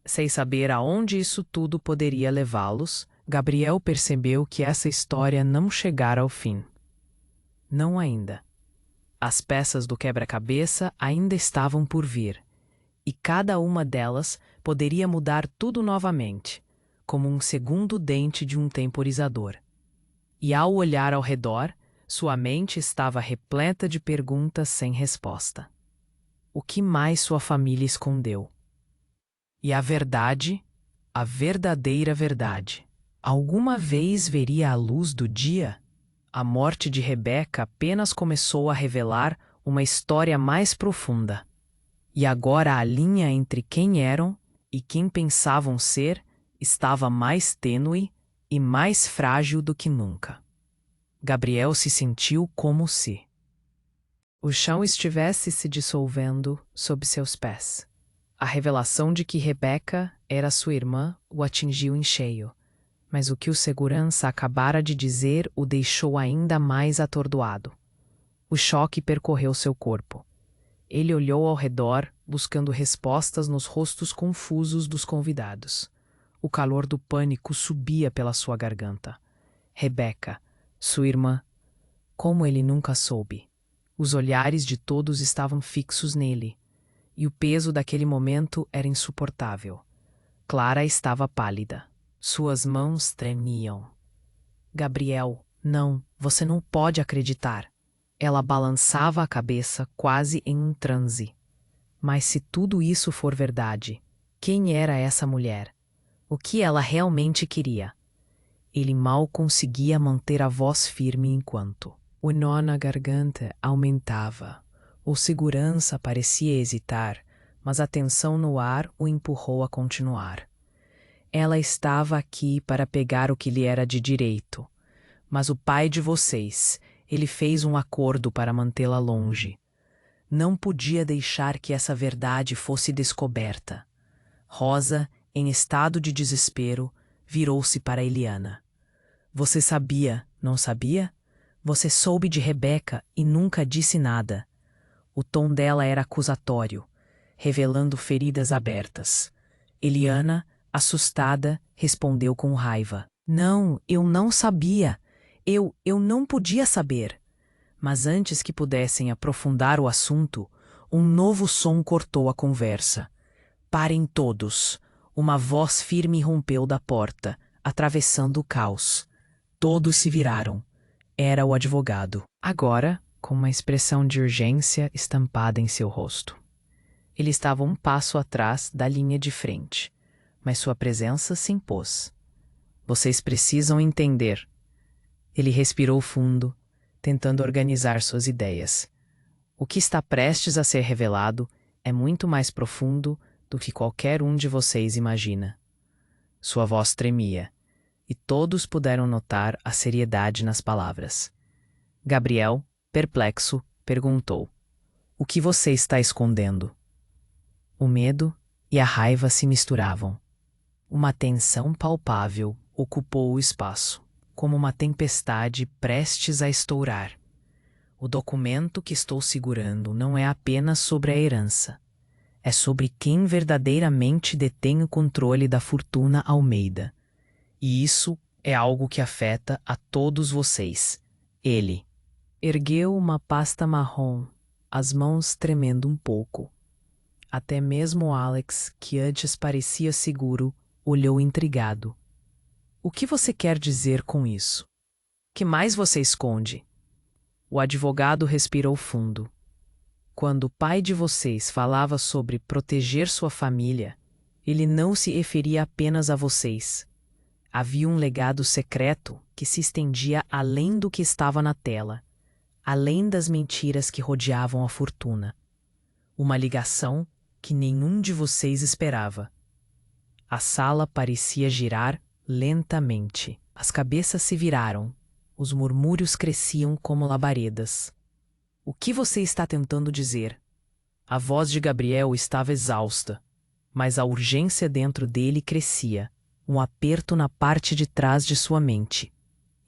Sem saber aonde isso tudo poderia levá-los, Gabriel percebeu que essa história não chegara ao fim. Não ainda. As peças do quebra-cabeça ainda estavam por vir, e cada uma delas poderia mudar tudo novamente, como um segundo dente de um temporizador. E ao olhar ao redor, sua mente estava repleta de perguntas sem resposta. O que mais sua família escondeu? E a verdade, a verdadeira verdade, alguma vez veria a luz do dia? A morte de Rebeca apenas começou a revelar uma história mais profunda. E agora a linha entre quem eram e quem pensavam ser estava mais tênue e mais frágil do que nunca. Gabriel se sentiu como se o chão estivesse se dissolvendo sob seus pés. A revelação de que Rebeca era sua irmã o atingiu em cheio, mas o que o segurança acabara de dizer o deixou ainda mais atordoado. O choque percorreu seu corpo. Ele olhou ao redor, buscando respostas nos rostos confusos dos convidados. O calor do pânico subia pela sua garganta. Rebeca, sua irmã. Como ele nunca soube. Os olhares de todos estavam fixos nele, e o peso daquele momento era insuportável. Clara estava pálida. Suas mãos tremiam. Gabriel, não, você não pode acreditar. Ela balançava a cabeça quase em um transe. Mas se tudo isso for verdade, quem era essa mulher? O que ela realmente queria? Ele mal conseguia manter a voz firme enquanto o nó na garganta aumentava. O segurança parecia hesitar, mas a tensão no ar o empurrou a continuar. Ela estava aqui para pegar o que lhe era de direito. Mas o pai de vocês, ele fez um acordo para mantê-la longe. Não podia deixar que essa verdade fosse descoberta. Rosa, em estado de desespero, virou-se para Eliana. Você sabia, não sabia? Você soube de Rebeca e nunca disse nada. O tom dela era acusatório, revelando feridas abertas. Eliana, Assustada, respondeu com raiva: Não, eu não sabia. Eu não podia saber. Mas antes que pudessem aprofundar o assunto, um novo som cortou a conversa. Parem todos! Uma voz firme rompeu da porta, atravessando o caos. Todos se viraram. Era o advogado, agora com uma expressão de urgência estampada em seu rosto. Ele estava um passo atrás da linha de frente, mas sua presença se impôs. Vocês precisam entender. Ele respirou fundo, tentando organizar suas ideias. O que está prestes a ser revelado é muito mais profundo do que qualquer um de vocês imagina. Sua voz tremia, e todos puderam notar a seriedade nas palavras. Gabriel, perplexo, perguntou: O que você está escondendo? O medo e a raiva se misturavam. Uma tensão palpável ocupou o espaço, como uma tempestade prestes a estourar. O documento que estou segurando não é apenas sobre a herança. É sobre quem verdadeiramente detém o controle da fortuna Almeida. E isso é algo que afeta a todos vocês. Ele ergueu uma pasta marrom, as mãos tremendo um pouco. Até mesmo Alex, que antes parecia seguro, olhou intrigado. O que você quer dizer com isso? Que mais você esconde? O advogado respirou fundo. Quando o pai de vocês falava sobre proteger sua família, ele não se referia apenas a vocês. Havia um legado secreto que se estendia além do que estava na tela, além das mentiras que rodeavam a fortuna. Uma ligação que nenhum de vocês esperava. A sala parecia girar lentamente. As cabeças se viraram. Os murmúrios cresciam como labaredas. O que você está tentando dizer? A voz de Gabriel estava exausta, mas a urgência dentro dele crescia, um aperto na parte de trás de sua mente.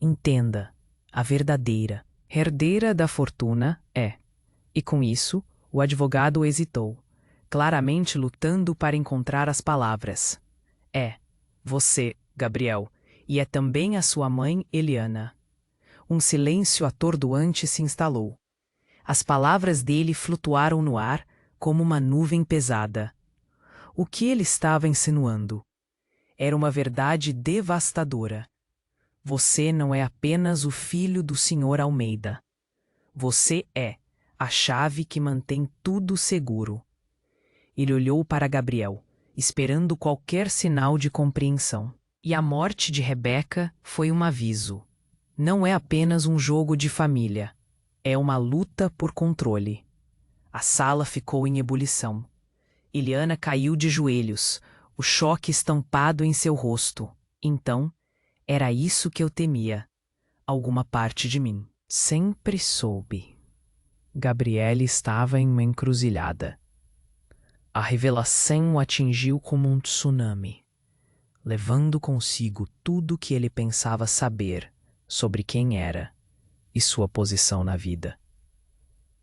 Entenda, a verdadeira herdeira da fortuna é. E com isso, o advogado hesitou, claramente lutando para encontrar as palavras. É você, Gabriel, e é também a sua mãe, Eliana. Um silêncio atordoante se instalou. As palavras dele flutuaram no ar como uma nuvem pesada. O que ele estava insinuando? Era uma verdade devastadora. Você não é apenas o filho do Sr. Almeida. Você é a chave que mantém tudo seguro. Ele olhou para Gabriel, esperando qualquer sinal de compreensão. E a morte de Rebeca foi um aviso. Não é apenas um jogo de família. É uma luta por controle. A sala ficou em ebulição. Eliana caiu de joelhos, o choque estampado em seu rosto. Então, era isso que eu temia. Alguma parte de mim. Sempre soube. Gabriele estava em uma encruzilhada. A revelação o atingiu como um tsunami, levando consigo tudo o que ele pensava saber sobre quem era e sua posição na vida.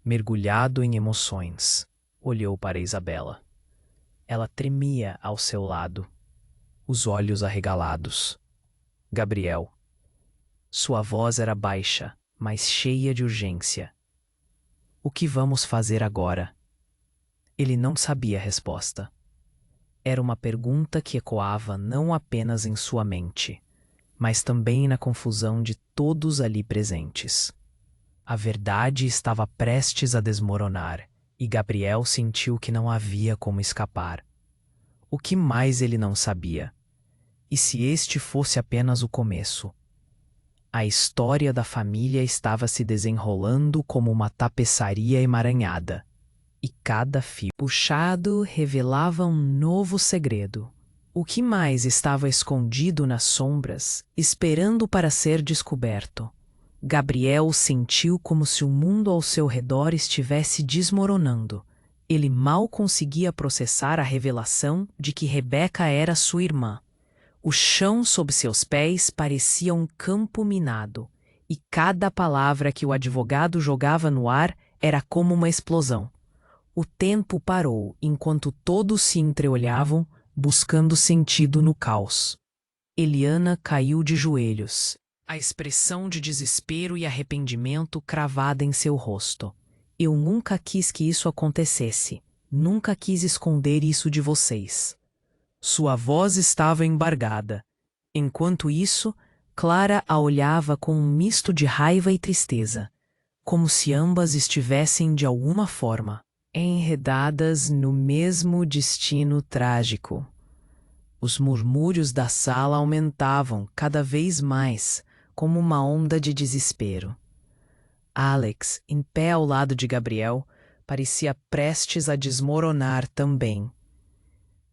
Mergulhado em emoções, olhou para Isabela. Ela tremia ao seu lado, os olhos arregalados. Gabriel. Sua voz era baixa, mas cheia de urgência. O que vamos fazer agora? Ele não sabia a resposta. Era uma pergunta que ecoava não apenas em sua mente, mas também na confusão de todos ali presentes. A verdade estava prestes a desmoronar, e Gabriel sentiu que não havia como escapar. O que mais ele não sabia? E se este fosse apenas o começo? A história da família estava se desenrolando como uma tapeçaria emaranhada, e cada fio puxado revelava um novo segredo. O que mais estava escondido nas sombras, esperando para ser descoberto? Gabriel sentiu como se o mundo ao seu redor estivesse desmoronando. Ele mal conseguia processar a revelação de que Rebeca era sua irmã. O chão sob seus pés parecia um campo minado, e cada palavra que o advogado jogava no ar era como uma explosão. O tempo parou enquanto todos se entreolhavam, buscando sentido no caos. Eliana caiu de joelhos, a expressão de desespero e arrependimento cravada em seu rosto. Eu nunca quis que isso acontecesse. Nunca quis esconder isso de vocês. Sua voz estava embargada. Enquanto isso, Clara a olhava com um misto de raiva e tristeza, como se ambas estivessem de alguma forma enredadas no mesmo destino trágico. Os murmúrios da sala aumentavam cada vez mais, como uma onda de desespero. Alex, em pé ao lado de Gabriel, parecia prestes a desmoronar também.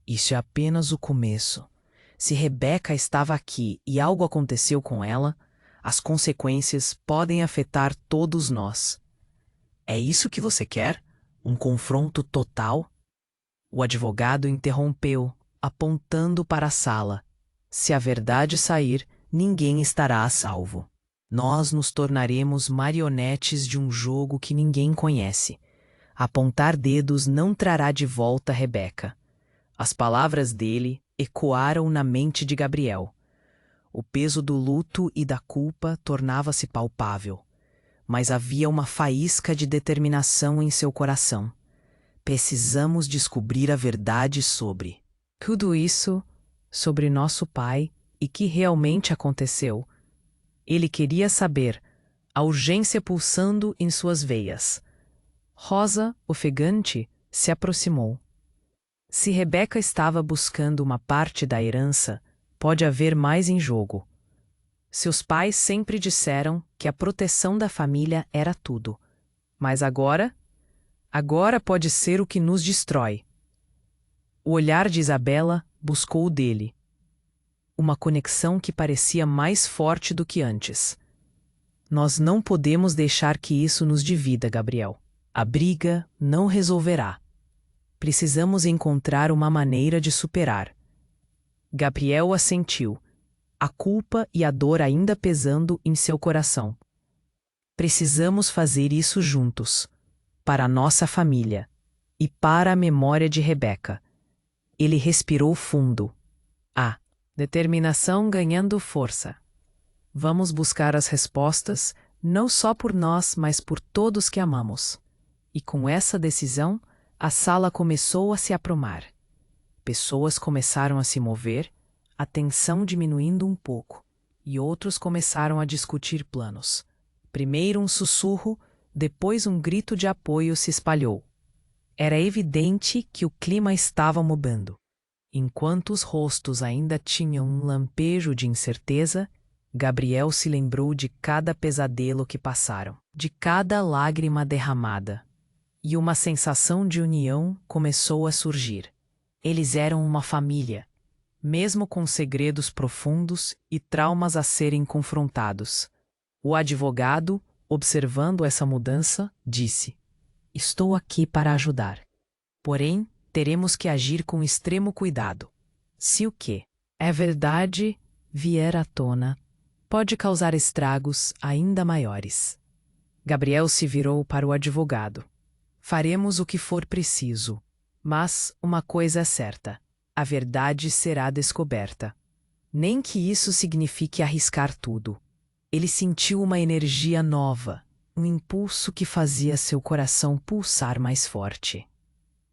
Isso é apenas o começo. Se Rebecca estava aqui e algo aconteceu com ela, as consequências podem afetar todos nós. É isso que você quer? Um confronto total? O advogado interrompeu, apontando para a sala. Se a verdade sair, ninguém estará a salvo. Nós nos tornaremos marionetes de um jogo que ninguém conhece. Apontar dedos não trará de volta Rebecca. As palavras dele ecoaram na mente de Gabriel. O peso do luto e da culpa tornava-se palpável, mas havia uma faísca de determinação em seu coração. Precisamos descobrir a verdade sobre tudo isso, sobre nosso pai e que realmente aconteceu. Ele queria saber, a urgência pulsando em suas veias. Rosa, ofegante, se aproximou. Se Rebecca estava buscando uma parte da herança, pode haver mais em jogo. Seus pais sempre disseram que a proteção da família era tudo. Mas agora? Agora pode ser o que nos destrói. O olhar de Isabela buscou o dele. Uma conexão que parecia mais forte do que antes. Nós não podemos deixar que isso nos divida, Gabriel. A briga não resolverá. Precisamos encontrar uma maneira de superar. Gabriel assentiu, a culpa e a dor ainda pesando em seu coração. Precisamos fazer isso juntos, para a nossa família e para a memória de Rebecca. Ele respirou fundo. A determinação ganhando força. Vamos buscar as respostas, não só por nós, mas por todos que amamos. E com essa decisão, a sala começou a se aprumar. Pessoas começaram a se mover, a tensão diminuindo um pouco, e outros começaram a discutir planos. Primeiro um sussurro, depois um grito de apoio se espalhou. Era evidente que o clima estava mudando. Enquanto os rostos ainda tinham um lampejo de incerteza, Gabriel se lembrou de cada pesadelo que passaram, de cada lágrima derramada. E uma sensação de união começou a surgir. Eles eram uma família, mesmo com segredos profundos e traumas a serem confrontados. O advogado, observando essa mudança, disse: Estou aqui para ajudar. Porém, teremos que agir com extremo cuidado. Se o que é verdade vier à tona, pode causar estragos ainda maiores. Gabriel se virou para o advogado. Faremos o que for preciso, mas uma coisa é certa: a verdade será descoberta. Nem que isso signifique arriscar tudo. Ele sentiu uma energia nova, um impulso que fazia seu coração pulsar mais forte.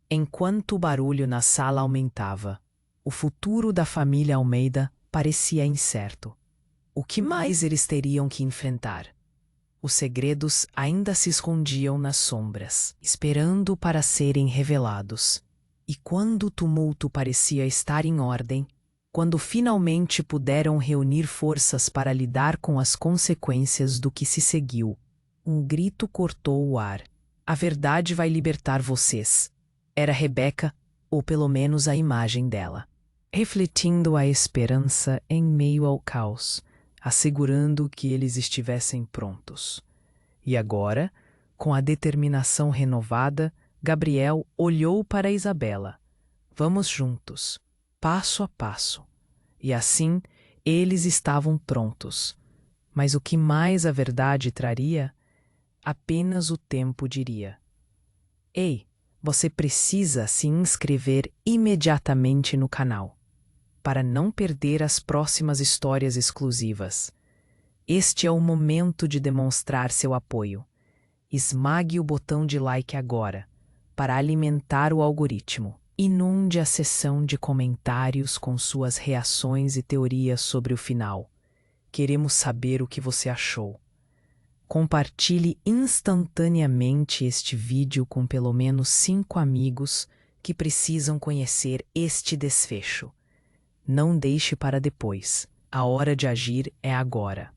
Enquanto o barulho na sala aumentava, o futuro da família Almeida parecia incerto. O que mais eles teriam que enfrentar? Os segredos ainda se escondiam nas sombras, esperando para serem revelados. E quando o tumulto parecia estar em ordem, quando finalmente puderam reunir forças para lidar com as consequências do que se seguiu, um grito cortou o ar. A verdade vai libertar vocês. Era Rebecca, ou pelo menos a imagem dela, refletindo a esperança em meio ao caos, assegurando que eles estivessem prontos. E agora, com a determinação renovada, Gabriel olhou para Isabela. Vamos juntos, passo a passo. E assim, eles estavam prontos. Mas o que mais a verdade traria, apenas o tempo diria. Ei, você precisa se inscrever imediatamente no canal para não perder as próximas histórias exclusivas. Este é o momento de demonstrar seu apoio. Esmague o botão de like agora para alimentar o algoritmo. Inunde a seção de comentários com suas reações e teorias sobre o final. Queremos saber o que você achou. Compartilhe instantaneamente este vídeo com pelo menos 5 amigos que precisam conhecer este desfecho. Não deixe para depois. A hora de agir é agora.